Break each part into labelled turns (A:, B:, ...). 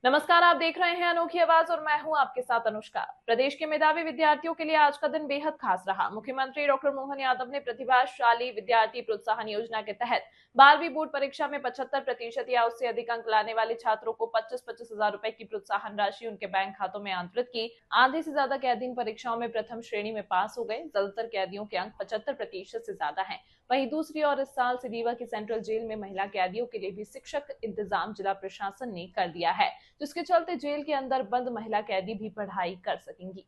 A: नमस्कार, आप देख रहे हैं अनोखी आवाज और मैं हूं आपके साथ अनुष्का। प्रदेश के मेधावी विद्यार्थियों के लिए आज का दिन बेहद खास रहा। मुख्यमंत्री डॉक्टर मोहन यादव ने प्रतिभाशाली विद्यार्थी प्रोत्साहन योजना के तहत 12वीं बोर्ड परीक्षा में 75% या उससे अधिक अंक लाने वाले छात्रों को 25-25 हजार रुपए की प्रोत्साहन राशि उनके बैंक खातों में अंतरित की। आधे से ज्यादा कैदी इन परीक्षाओं में प्रथम श्रेणी में पास हो गए। ज्यादातर कैदियों के अंक 75% से ज्यादा हैं। वहीं दूसरी ओर इस साल सिडीवा की सेंट्रल जेल में महिला कैदियों के लिए भी शिक्षक इंतजाम जिला प्रशासन ने कर दिया है, जिसके चलते जेल के अंदर बंद महिला कैदी भी पढ़ाई कर सकेंगी।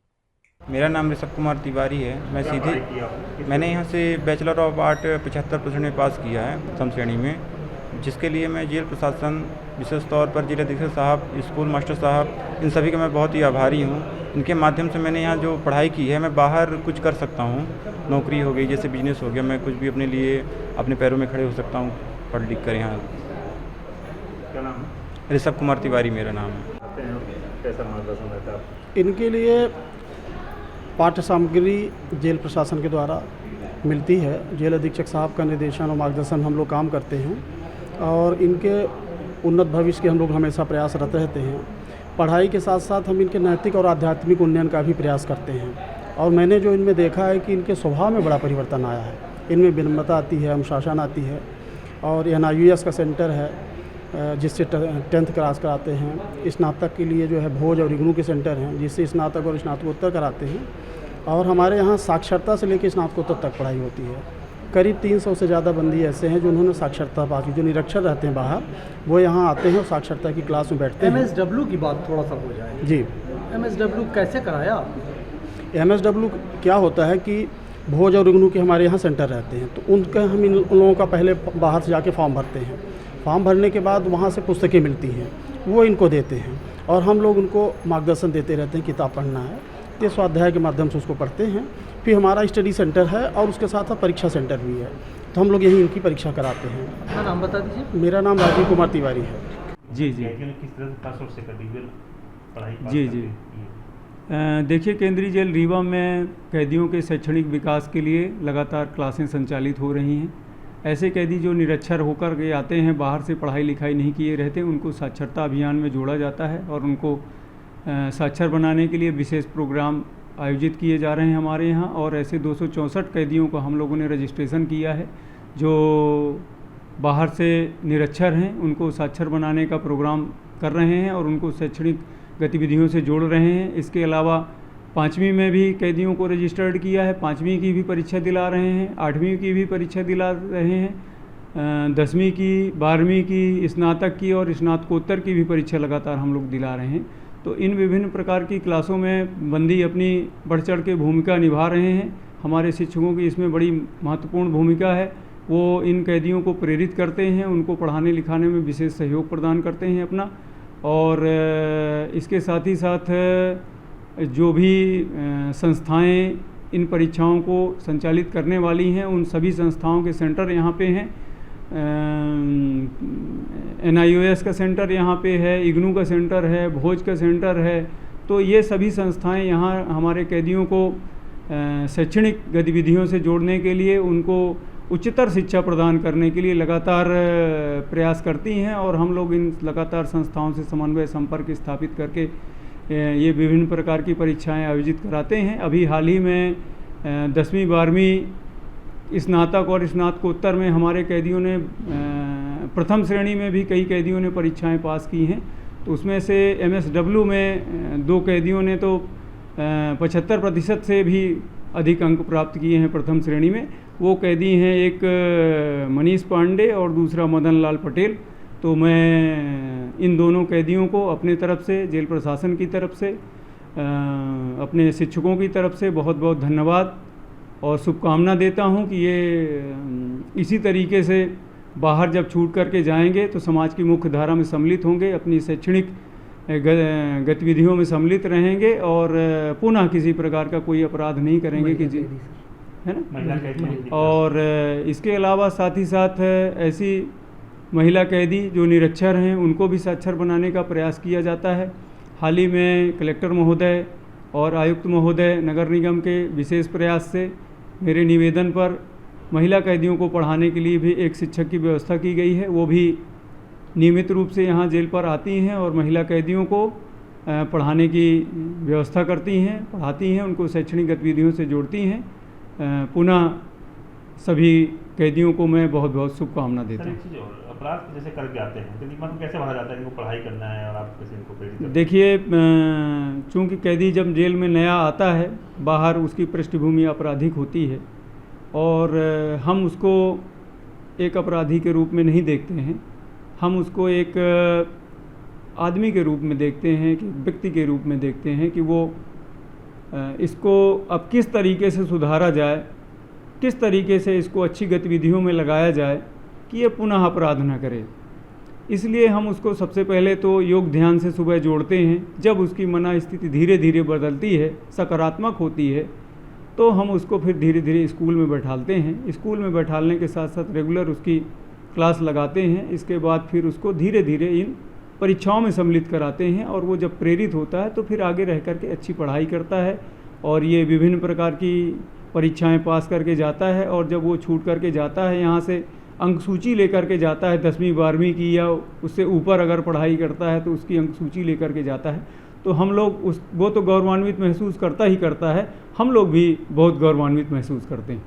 B: मेरा नाम ऋषभ कुमार तिवारी है। मैंने यहाँ से बैचलर ऑफ आर्ट 75% में पास किया है प्रथम श्रेणी में, जिसके लिए मैं जेल प्रशासन, विशेष तौर पर जिला अधीक्षक साहब, स्कूल मास्टर साहब, इन सभी का मैं बहुत ही आभारी हूँ। इनके माध्यम से मैंने यहाँ जो पढ़ाई की है, मैं बाहर कुछ कर सकता हूँ। नौकरी हो गई, जैसे बिजनेस हो गया, मैं कुछ भी अपने लिए अपने पैरों में खड़े हो सकता हूँ पढ़ लिख कर। यहाँ
C: क्या नाम है?
B: ऋषभ कुमार तिवारी मेरा नाम है।
C: कैसा मार्गदर्शन रहता है आपको?
D: इनके लिए पाठ्य सामग्री जेल प्रशासन के द्वारा मिलती है। जेल अधीक्षक साहब का निर्देशन और मार्गदर्शन हम लोग काम करते हैं और इनके उन्नत भविष्य के हम लोग हमेशा प्रयासरत रहते हैं। पढ़ाई के साथ साथ हम इनके नैतिक और आध्यात्मिक उन्नयन का भी प्रयास करते हैं। और मैंने जो इनमें देखा है कि इनके स्वभाव में बड़ा परिवर्तन आया है। इनमें विनम्रता आती है, अनुशासन आती है। और NIUS का सेंटर है जिससे 10th क्लास कराते हैं। स्नातक के लिए जो है भोज और इग्नू के सेंटर हैं जिससे स्नातक और स्नातकोत्तर कराते हैं। और हमारे यहाँ साक्षरता से लेकर स्नातकोत्तर तक पढ़ाई होती है। करीब 300 से ज़्यादा बंदी ऐसे हैं जिन्होंने साक्षरता पास की। जो निरक्षर रहते हैं बाहर, वो यहाँ आते हैं और साक्षरता की क्लास में बैठते हैं।
E: MSW की बात थोड़ा सा हो जाए
D: जी।
E: MSW कैसे कराया आपने?
D: MSW क्या होता है कि भोज और इग्नू के हमारे यहाँ सेंटर रहते हैं, तो उनका हम इन लोगों का पहले बाहर से जाके फॉर्म भरते हैं। फॉर्म भरने के बाद वहाँ से पुस्तकें मिलती हैं, वो इनको देते हैं और हम लोग उनको मार्गदर्शन देते रहते हैं। किताब पढ़ना है तो स्वाध्याय के माध्यम से उसको पढ़ते हैं। फिर हमारा स्टडी सेंटर है और उसके साथ साथ परीक्षा सेंटर भी है, तो हम लोग यहीं इनकी परीक्षा कराते हैं।
E: अपना नाम बता दीजिए।
D: मेरा नाम राजीव कुमार तिवारी है।
F: जी।
C: किस तरह से पास आउट से कर दी पढ़ाई पास
F: जी
C: करके
F: जी
C: की?
F: देखिए, केंद्रीय जेल रीवा में कैदियों के शैक्षणिक विकास के लिए लगातार क्लासें संचालित हो रही हैं। ऐसे कैदी जो निरक्षर होकर के आते हैं, बाहर से पढ़ाई लिखाई नहीं किए रहते, उनको साक्षरता अभियान में जोड़ा जाता है और उनको साक्षर बनाने के लिए विशेष प्रोग्राम आयोजित किए जा रहे हैं हमारे यहाँ। और ऐसे 264 कैदियों को हम लोगों ने रजिस्ट्रेशन किया है जो बाहर से निरक्षर हैं। उनको साक्षर बनाने का प्रोग्राम कर रहे हैं और उनको शैक्षणिक गतिविधियों से जोड़ रहे हैं। इसके अलावा 5वीं में भी कैदियों को रजिस्टर्ड किया है। 5वीं की भी परीक्षा दिला रहे हैं, 8वीं की भी परीक्षा दिला रहे हैं, 10वीं की, 12वीं की, स्नातक की और स्नातकोत्तर की भी परीक्षा लगातार हम लोग दिला रहे हैं। तो इन विभिन्न प्रकार की क्लासों में बंदी अपनी बढ़ चढ़ के भूमिका निभा रहे हैं। हमारे शिक्षकों की इसमें बड़ी महत्वपूर्ण भूमिका है। वो इन कैदियों को प्रेरित करते हैं, उनको पढ़ाने लिखाने में विशेष सहयोग प्रदान करते हैं अपना। और इसके साथ ही साथ जो भी संस्थाएं इन परीक्षाओं को संचालित करने वाली हैं, उन सभी संस्थाओं के सेंटर यहाँ पे हैं। NIUS का सेंटर यहाँ पे है, इग्नू का सेंटर है, भोज का सेंटर है। तो ये सभी संस्थाएं यहाँ हमारे कैदियों को शैक्षणिक गतिविधियों से जोड़ने के लिए, उनको उच्चतर शिक्षा प्रदान करने के लिए लगातार प्रयास करती हैं। और हम लोग इन लगातार संस्थाओं से समन्वय संपर्क स्थापित करके ये विभिन्न प्रकार की परीक्षाएं आयोजित कराते हैं। अभी हाल ही में 10वीं 12वीं स्नातक और स्नातकोत्तर में हमारे कैदियों ने प्रथम श्रेणी में भी कई कैदियों ने परीक्षाएं पास की हैं। तो उसमें से MSW में 2 कैदियों ने तो 75% से भी अधिक अंक प्राप्त किए हैं प्रथम श्रेणी में। वो कैदी हैं एक मनीष पांडे और दूसरा मदन लाल पटेल। तो मैं इन दोनों कैदियों को अपने तरफ से, जेल प्रशासन की तरफ से, अपने शिक्षकों की तरफ से बहुत बहुत धन्यवाद और शुभकामना देता हूं कि ये इसी तरीके से बाहर जब छूट करके जाएंगे तो समाज की मुख्य धारा में सम्मिलित होंगे, अपनी शैक्षणिक गतिविधियों में सम्मिलित रहेंगे और पुनः किसी प्रकार का कोई अपराध नहीं करेंगे कि है ना। और इसके अलावा साथ ही साथ ऐसी महिला कैदी जो निरक्षर हैं, उनको भी साक्षर बनाने का प्रयास किया जाता है। हाल ही में कलेक्टर महोदय और आयुक्त महोदय नगर निगम के विशेष प्रयास से मेरे निवेदन पर महिला कैदियों को पढ़ाने के लिए भी एक शिक्षक की व्यवस्था की गई है। वो भी नियमित रूप से यहाँ जेल पर आती हैं और महिला कैदियों को पढ़ाने की व्यवस्था करती हैं, पढ़ाती हैं, उनको शैक्षणिक गतिविधियों से जोड़ती हैं। पुनः सभी कैदियों को मैं बहुत बहुत शुभकामना देता
C: सर
F: हूँ।
C: एक चीज़ और, अपराध जैसे करके आते हैं तो दिमाग में कैसे भरा जाता है इनको पढ़ाई करना है और आप कैसे इनको प्रेरित करते हैं?
F: देखिए, चूँकि कैदी जब जेल में नया आता है, बाहर उसकी पृष्ठभूमि आपराधिक होती है और हम उसको एक अपराधी के रूप में नहीं देखते हैं, हम उसको एक आदमी के रूप में देखते हैं, कि व्यक्ति के रूप में देखते हैं कि वो इसको अब किस तरीके से सुधारा जाए, किस तरीके से इसको अच्छी गतिविधियों में लगाया जाए कि ये पुनः अपराध न करे। इसलिए हम उसको सबसे पहले तो योग ध्यान से सुबह जोड़ते हैं। जब उसकी मना स्थिति धीरे धीरे बदलती है, सकारात्मक होती है, तो हम उसको फिर धीरे धीरे स्कूल में बैठालते हैं। स्कूल में बैठालने के साथ साथ रेगुलर उसकी क्लास लगाते हैं। इसके बाद फिर उसको धीरे धीरे इन परीक्षाओं में सम्मिलित कराते हैं और वो जब प्रेरित होता है तो फिर आगे रह कर के अच्छी पढ़ाई करता है और ये विभिन्न प्रकार की परीक्षाएं पास करके जाता है। और जब वो छूट करके जाता है, यहाँ से अंक सूची लेकर के जाता है, 10वीं 12वीं की या उससे ऊपर अगर पढ़ाई करता है तो उसकी अंक सूची लेकर के जाता है। तो हम लोग वो तो गौरवान्वित महसूस करता ही करता है, हम लोग भी बहुत गौरवान्वित महसूस करते हैं।